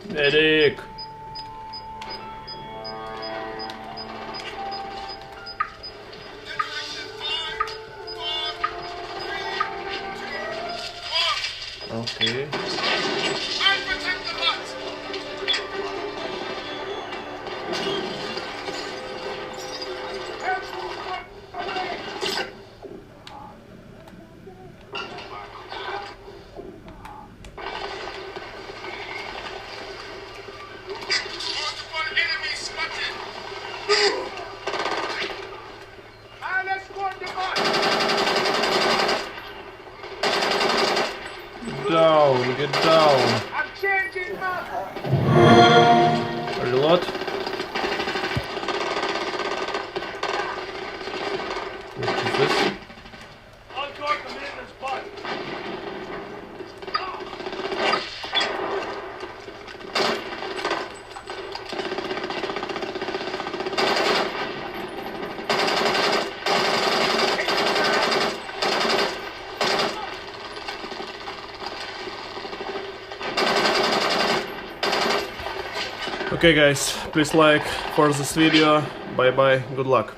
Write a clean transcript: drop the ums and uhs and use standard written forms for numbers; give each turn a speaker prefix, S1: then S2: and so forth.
S1: Medic! Okay. Down, get down.
S2: I'm changing map.
S1: Reload. What is this?
S2: I'll guard the maintenance spot.
S1: Okay guys, please like for this video. Bye bye, good luck.